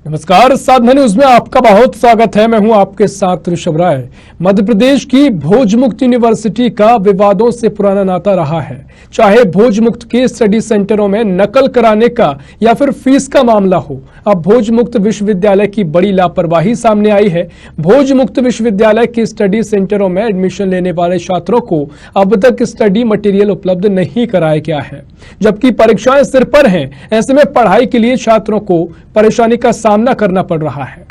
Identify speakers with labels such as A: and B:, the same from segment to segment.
A: नमस्कार, साधना न्यूज में आपका बहुत स्वागत है। मैं हूं आपके साथ ऋषभ राय। मध्य प्रदेश की भोजमुक्त यूनिवर्सिटी का विवादों से पुराना नाता रहा है। चाहे भोजमुक्त के स्टडी सेंटरों में नकल कराने का या फिर फीस का मामला हो, अब भोजमुक्त विश्वविद्यालय की बड़ी लापरवाही सामने आई है। भोजमुक्त विश्वविद्यालय के स्टडी सेंटरों में एडमिशन लेने वाले छात्रों को अब तक स्टडी मटेरियल उपलब्ध नहीं कराया गया है, जबकि परीक्षाएं सिर पर हैं। ऐसे में पढ़ाई के लिए छात्रों को परेशानी का सामना करना पड़ रहा है।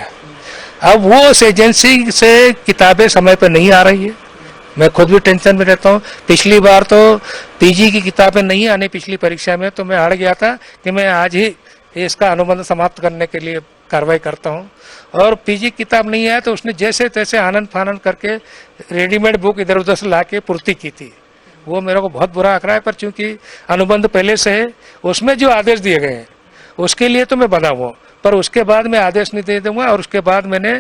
B: अब वो उस एजेंसी से किताबें समय पर नहीं आ रही है। मैं खुद भी टेंशन में रहता हूँ। पिछली बार तो पीजी की किताबें नहीं आने पिछली परीक्षा में, तो मैं अड़ गया था कि मैं आज ही इसका अनुबंध समाप्त करने के लिए कार्रवाई करता हूँ। और पीजी किताब नहीं आया तो उसने जैसे तैसे आनंद फानंद करके रेडीमेड बुक इधर उधर से ला के पूर्ति की थी। वो मेरे को बहुत बुरा आंक रहा है, पर चूंकि अनुबंध पहले से है, उसमें जो आदेश दिए गए हैं उसके लिए तो मैं बना हुआ, पर उसके बाद मैं आदेश नहीं दे दूंगा। और उसके बाद मैंने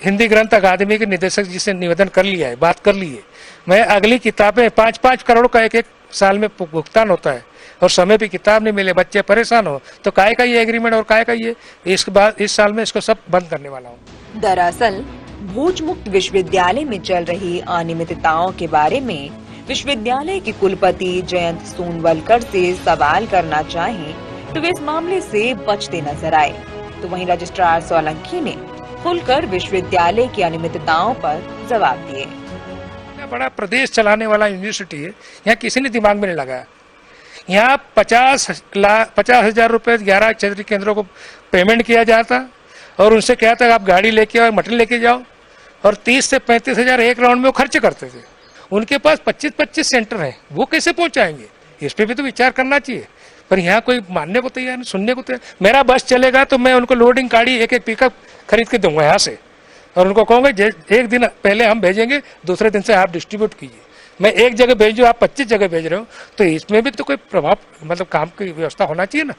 B: हिंदी ग्रंथ अकादमी के निदेशक जी से निवेदन कर लिया है, बात कर ली है। मैं अगली किताबें 5-5 करोड़ का एक साल में भुगतान होता है और समय पे किताब नहीं मिले, बच्चे परेशान हो, तो काय का ये एग्रीमेंट और काय का ये, इसके बाद इस साल में इसको सब बंद करने वाला हूँ।
C: दरअसल भोजमुक्त विश्वविद्यालय में चल रही अनियमितताओं के बारे में विश्वविद्यालय के कुलपति जयंत सोनवलकर से सवाल करना चाहें तो वे इस मामले से बचते नजर आए। तो वहीं रजिस्ट्रार सोलंकी ने खुलकर विश्वविद्यालय की अनियमितताओं पर जवाब दिए।
B: बड़ा प्रदेश चलाने वाला यूनिवर्सिटी है, यहाँ किसी ने दिमाग में नहीं लगाया। यहाँ 50,000 रुपए 11 क्षेत्रीय केंद्रों को पेमेंट किया जाता और उनसे कहता आप गाड़ी लेके आओ, मटेरियल लेके जाओ, और 30 से 35,000 एक राउंड में वो खर्च करते थे। उनके पास 25-25 सेंटर हैं, वो कैसे पहुंचाएंगे? इस पे भी तो विचार करना चाहिए। पर यहाँ कोई मानने को तैयार नहीं, सुनने को तैयार। मेरा बस चलेगा तो मैं उनको लोडिंग गाड़ी एक पिकअप खरीद के दूंगा यहाँ से, और उनको कहूँगा एक दिन पहले हम भेजेंगे, दूसरे दिन से आप डिस्ट्रीब्यूट कीजिए। मैं एक जगह भेजूँ, आप 25 जगह भेज रहे हो, तो इसमें भी तो कोई प्रभाव, मतलब काम की व्यवस्था होना चाहिए ना।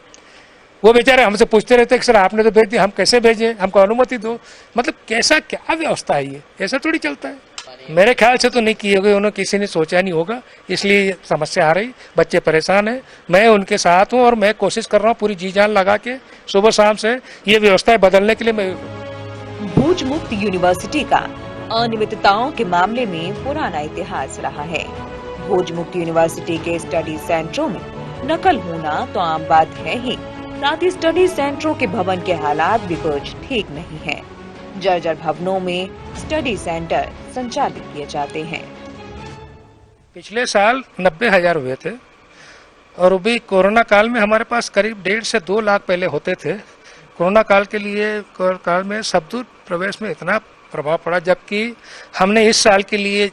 B: वो बेचारे हमसे पूछते रहते कि सर आपने तो भेज दिया, हम कैसे भेजें, हमको अनुमति दो। मतलब कैसा क्या व्यवस्था है ये? ऐसा थोड़ी चलता है। मेरे ख्याल से तो नहीं किए होंगे, उन्होंने किसी ने सोचा नहीं होगा, इसलिए समस्या आ रही। बच्चे परेशान हैं, मैं उनके साथ हूँ और मैं कोशिश कर रहा हूँ पूरी जी जान लगा के सुबह शाम से ये व्यवस्थाएं बदलने के लिए। मैं
C: भोजमुक्त यूनिवर्सिटी का अनियमितताओं के मामले में पुराना इतिहास रहा है। भोजमुक्त यूनिवर्सिटी के स्टडी सेंटरों में नकल होना तो आम बात है ही, साथ ही स्टडी सेंटरों के भवन के हालात भी कुछ ठीक नहीं है। जर्जर भवनों में स्टडी सेंटर संचालित किए जाते हैं।
B: पिछले साल 90,000 हुए थे, और अभी कोरोना काल में हमारे पास करीब 1.5 से 2 लाख पहले होते थे। कोरोना काल में शब्द प्रवेश में इतना प्रभाव पड़ा, जबकि हमने इस साल के लिए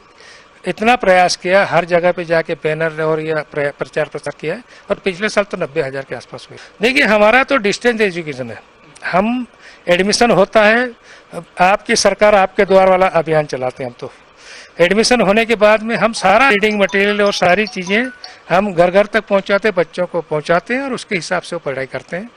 B: इतना प्रयास किया, हर जगह पे जाके बैनर और यह प्रचार प्रसार किया है, और पिछले साल तो 90,000 के आसपास हुए। देखिए, हमारा तो डिस्टेंस एजुकेशन है, हम एडमिशन होता है, आपकी सरकार आपके द्वार वाला अभियान चलाते हैं। हम तो एडमिशन होने के बाद में हम सारा रीडिंग मटेरियल और सारी चीज़ें हम घर घर तक पहुंचाते, बच्चों को पहुंचाते हैं, और उसके हिसाब से वो पढ़ाई करते हैं।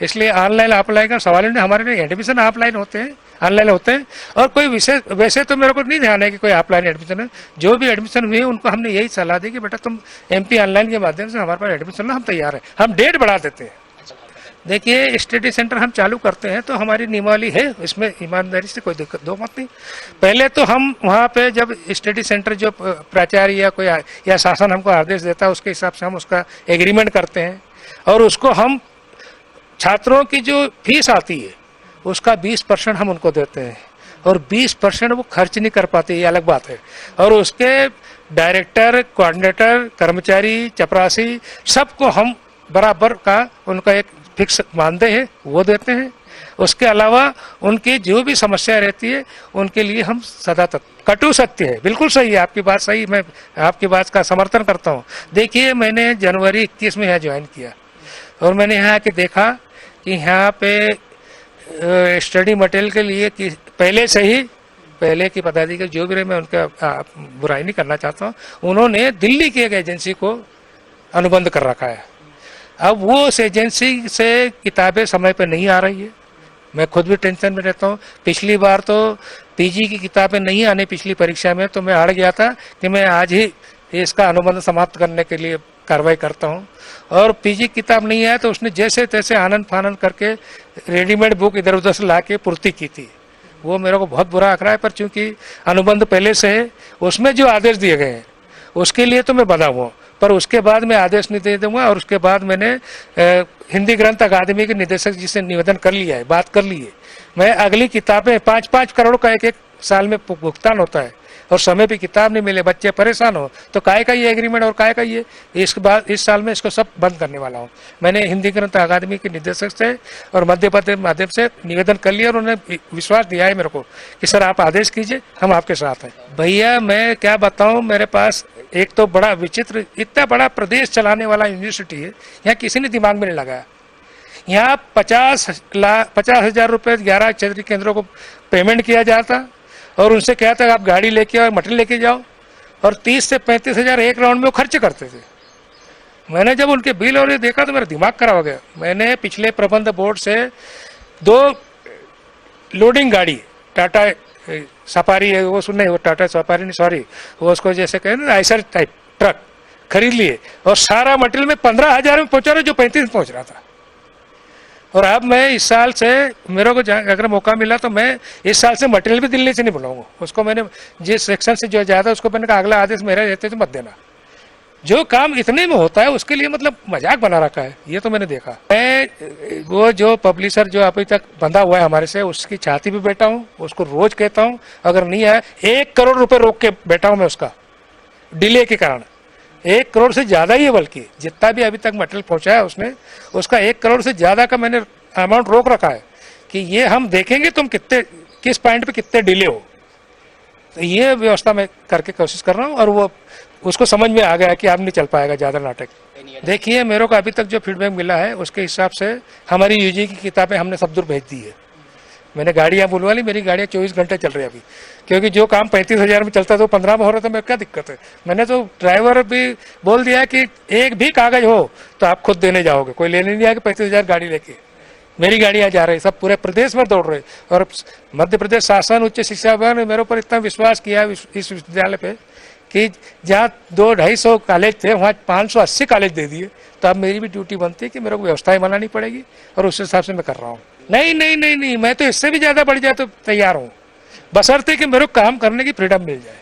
B: इसलिए ऑनलाइन ऑफलाइन का सवाल नहीं, हमारे लिए एडमिशन ऑफलाइन होते हैं, ऑनलाइन होते हैं। और कोई विशेष वैसे तो मेरे को नहीं ध्यान है कि कोई ऑफलाइन एडमिशन है। जो भी एडमिशन हुए उनको हमने यही सलाह दी कि बेटा तुम MP ऑनलाइन के माध्यम से हमारे पास एडमिशन लो, हम तैयार हैं, हम डेट बढ़ा देते हैं। देखिए, स्टडी सेंटर हम चालू करते हैं तो हमारी नियमावली है, इसमें ईमानदारी से कोई दिक्कत दो मत नहीं। पहले तो हम वहाँ पे जब स्टडी सेंटर जो प्राचार्य या कोई या शासन हमको आदेश देता है, उसके हिसाब से हम उसका एग्रीमेंट करते हैं, और उसको हम छात्रों की जो फीस आती है उसका 20% हम उनको देते हैं, और 20% वो खर्च नहीं कर पाते, ये अलग बात है। और उसके डायरेक्टर, कोऑर्डिनेटर, कर्मचारी, चपरासी, सबको हम बराबर का उनका एक फिक्स मानते हैं, वो देते हैं। उसके अलावा उनकी जो भी समस्या रहती है उनके लिए हम सदा कटु सत्य है, बिल्कुल सही है आपकी बात, सही, मैं आपकी बात का समर्थन करता हूँ। देखिए, मैंने जनवरी 21 में यहाँ ज्वाइन किया, और मैंने यहाँ आके देखा कि यहाँ पे स्टडी मटेरियल के लिए कि पहले की पदाधिकारी जो भी रहे, मैं उनका बुराई नहीं करना चाहता हूँ, उन्होंने दिल्ली की एक एजेंसी को अनुबंध कर रखा है। अब वो उस एजेंसी से किताबें समय पर नहीं आ रही है, मैं खुद भी टेंशन में रहता हूँ। पिछली बार तो पीजी की किताबें नहीं आने पिछली परीक्षा में, तो मैं अड़ गया था कि मैं आज ही इसका अनुबंध समाप्त करने के लिए कार्रवाई करता हूँ। और पीजी किताब नहीं आया तो उसने जैसे तैसे आनंद फानंद करके रेडीमेड बुक इधर उधर से ला के पूर्ति की थी। वो मेरे को बहुत बुरा आंक रहा है, पर चूंकि अनुबंध पहले से है, उसमें जो आदेश दिए गए हैं उसके लिए तो मैं बधा हुआ, पर उसके बाद मैं आदेश नहीं दे दूंगा। और उसके बाद मैंने हिंदी ग्रंथ अकादमी के निदेशक जी से निवेदन कर लिया है, बात कर ली है। मैं अगली किताबें 5-5 करोड़ का एक साल में भुगतान होता है और समय पे किताब नहीं मिले, बच्चे परेशान हो, तो काय का ये एग्रीमेंट और काय का ये, इसके बाद इस साल में इसको सब बंद करने वाला हूँ। मैंने हिंदी ग्रंथ अकादमी के निदेशक से और मध्य प्रदेश माध्यम से निवेदन कर लिया और उन्होंने विश्वास दिया है मेरे को कि सर आप आदेश कीजिए, हम आपके साथ हैं। भैया मैं क्या बताऊं, मेरे पास एक तो बड़ा विचित्र, इतना बड़ा प्रदेश चलाने वाला यूनिवर्सिटी है, यहाँ किसी ने दिमाग में नहीं लगाया। यहाँ 50,000 रुपये 11 क्षेत्रीय केंद्रों को पेमेंट किया जाता और उनसे क्या था, आप गाड़ी लेके आओ, मटेरियल लेके जाओ, और 30 से 35 हजार एक राउंड में वो खर्च करते थे। मैंने जब उनके बिल और ये देखा तो मेरा दिमाग खराब हो गया। मैंने पिछले प्रबंध बोर्ड से 2 लोडिंग गाड़ी टाटा सफारी है, वो सुनने, वो टाटा सफारी नहीं, सॉरी, वो उसको जैसे कहें ना आइसर टाइप ट्रक खरीद लिए और सारा मटेरियल में 15,000 में पहुंचा रहा, जो 35 में पहुंच रहा था। और अब मैं इस साल से, मेरे को अगर मौका मिला तो मैं इस साल से मटेरियल भी दिल्ली से नहीं बुलाऊंगा उसको। मैंने जिस सेक्शन से जो ज्यादा उसको मैंने कहा अगला आदेश मेरा रहते तो मत देना। जो काम इतने में होता है उसके लिए मतलब मजाक बना रखा है, ये तो मैंने देखा। मैं वो जो पब्लिशर जो अभी तक बंधा हुआ है हमारे से, उसकी छाती भी बैठा हूँ, उसको रोज कहता हूँ, अगर नहीं आया 1 करोड़ रुपए रोक के बैठा हूँ मैं उसका, डिले के कारण। 1 करोड़ से ज्यादा ही है, बल्कि जितना भी अभी तक मटेरियल पहुंचाया उसने, उसका 1 करोड़ से ज्यादा का मैंने अमाउंट रोक रखा है कि ये हम देखेंगे तुम कितने, किस पॉइंट पे कितने डिले हो। तो ये व्यवस्था मैं करके कोशिश कर रहा हूँ और वो उसको समझ में आ गया कि अब नहीं चल पाएगा ज्यादा नाटक। देखिए मेरे को अभी तक जो फीडबैक मिला है उसके हिसाब से हमारी यूजी की किताबें हमने सब दूर भेज दी है। मैंने गाड़ियां बुलवा ली, मेरी गाड़ियां 24 घंटे चल रही है अभी, क्योंकि जो काम 35,000 में चलता था वो 15 में हो रहा था। मेरे क्या दिक्कत है, मैंने तो ड्राइवर भी बोल दिया कि एक भी कागज हो तो आप खुद देने जाओगे, कोई लेने नहीं आएगा 35,000 गाड़ी लेके। मेरी गाड़ियां जा रही, सब पूरे प्रदेश में दौड़ रहे। और मध्य प्रदेश शासन उच्च शिक्षा विभाग ने मेरे ऊपर इतना विश्वास किया इस विश्वविद्यालय पे कि जहाँ 200-250 कॉलेज थे वहाँ 580 कॉलेज दे दिए। तो अब मेरी भी ड्यूटी बनती है कि मेरे को व्यवस्थाएं बनानी पड़ेगी और उस हिसाब से मैं कर रहा हूँ। नहीं, मैं तो इससे भी ज्यादा बढ़ जाए तो तैयार हूँ, बशर्ते कि मेरे को काम करने की फ्रीडम मिल जाए।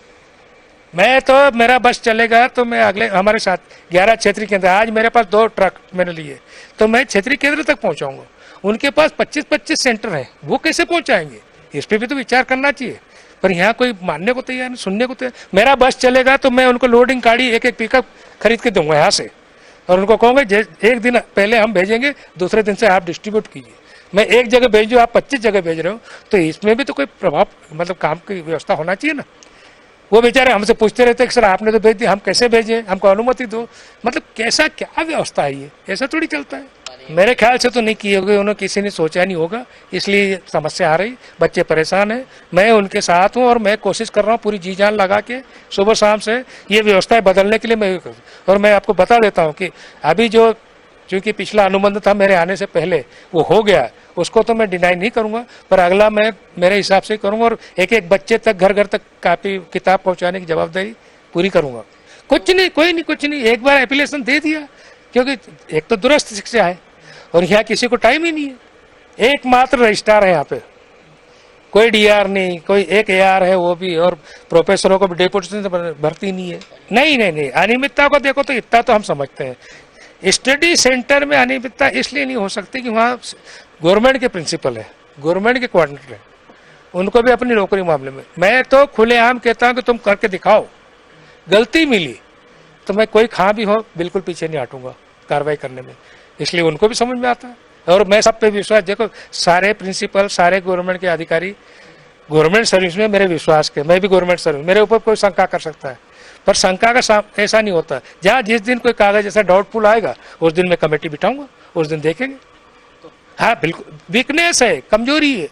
B: मैं तो, मेरा बस चलेगा तो मैं अगले हमारे साथ 11 क्षेत्रीय केंद्र, आज मेरे पास 2 ट्रक मैंने लिए, तो मैं क्षेत्रीय केंद्र तक पहुंचाऊंगा। उनके पास 25-25 सेंटर हैं, वो कैसे पहुंचाएंगे, इस पे भी तो विचार करना चाहिए। पर यहाँ कोई मानने को तैयार नहीं, सुनने को तैयार। मेरा बस चलेगा तो मैं उनको लोडिंग गाड़ी एक पिकअप खरीद के दूंगा यहाँ से, और उनको कहूँगा एक दिन पहले हम भेजेंगे, दूसरे दिन से आप डिस्ट्रीब्यूट कीजिए। मैं एक जगह भेजूँ, आप 25 जगह भेज रहे हो, तो इसमें भी तो कोई प्रभाव, मतलब काम की व्यवस्था होना चाहिए ना। वो बेचारे हमसे पूछते रहते हैं कि सर आपने तो भेज दिया, हम कैसे भेजें, हमको अनुमति दो। मतलब कैसा क्या व्यवस्था है ये, ऐसा थोड़ी चलता है। मेरे ख्याल से तो नहीं किए होंगे, उन्होंने किसी ने सोचा नहीं होगा, इसलिए समस्या आ रही, बच्चे परेशान हैं। मैं उनके साथ हूँ और मैं कोशिश कर रहा हूँ पूरी जी जान लगा के सुबह शाम से ये व्यवस्थाएं बदलने के लिए मैं। और मैं आपको बता देता हूँ कि अभी जो, चूंकि पिछला अनुबंध था मेरे आने से पहले वो हो गया, उसको तो मैं डिनाई नहीं करूंगा, पर अगला मैं मेरे हिसाब से करूंगा और एक बच्चे तक घर तक कापी किताब पहुंचाने की जवाबदारी पूरी करूंगा। कुछ नहीं, कोई नहीं, कुछ नहीं, एक बार एप्लीकेशन दे दिया, क्योंकि एक तो दूरस्थ शिक्षा है और यहाँ किसी को टाइम ही नहीं है। एकमात्र रजिस्ट्रार है यहाँ पे, कोई डीआर नहीं, कोई एक एआर है वो भी, और प्रोफेसरों को भी डेपुटेशन भर्ती नहीं है। नहीं, अनियमितता को देखो तो इतना तो हम समझते हैं, स्टडी सेंटर में अनियमितता इसलिए नहीं हो सकती कि वहाँ गवर्नमेंट के प्रिंसिपल है, गवर्नमेंट के कोऑर्डिनेटर है, उनको भी अपनी नौकरी मामले में। मैं तो खुलेआम कहता हूँ कि तुम करके दिखाओ, गलती मिली तो मैं कोई खा भी हो बिल्कुल पीछे नहीं हटूंगा कार्रवाई करने में, इसलिए उनको भी समझ में आता है। और मैं सब पे विश्वास, देखो सारे प्रिंसिपल, सारे गवर्नमेंट के अधिकारी गवर्नमेंट सर्विस में मेरे विश्वास के, मैं भी गवर्नमेंट सर्विस, मेरे ऊपर कोई शंका कर सकता है, पर शंका का ऐसा नहीं होता। जहाँ जिस दिन कोई कागज ऐसा डाउटफुल आएगा उस दिन मैं कमेटी बिठाऊंगा, उस दिन देखेंगे। हाँ बिल्कुल, वीकनेस है, कमजोरी है,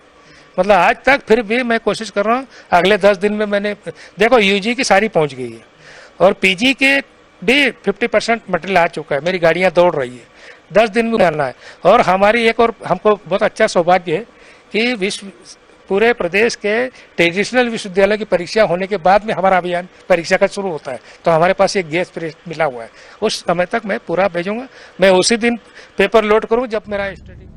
B: मतलब आज तक फिर भी मैं कोशिश कर रहा हूँ। अगले 10 दिन में मैंने, देखो यूजी की सारी पहुंच गई है और पीजी के भी 50% मटेरियल आ चुका है, मेरी गाड़ियां दौड़ रही है, 10 दिन में करना है। और हमारी एक और हमको बहुत अच्छा सौभाग्य है कि विश्व पूरे प्रदेश के ट्रेडिशनल विश्वविद्यालय की परीक्षा होने के बाद में हमारा अभियान परीक्षा का शुरू होता है। तो हमारे पास एक गैस मिला हुआ है, उस समय तक मैं पूरा भेजूंगा। मैं उसी दिन पेपर लोड करूँ जब मेरा स्टडी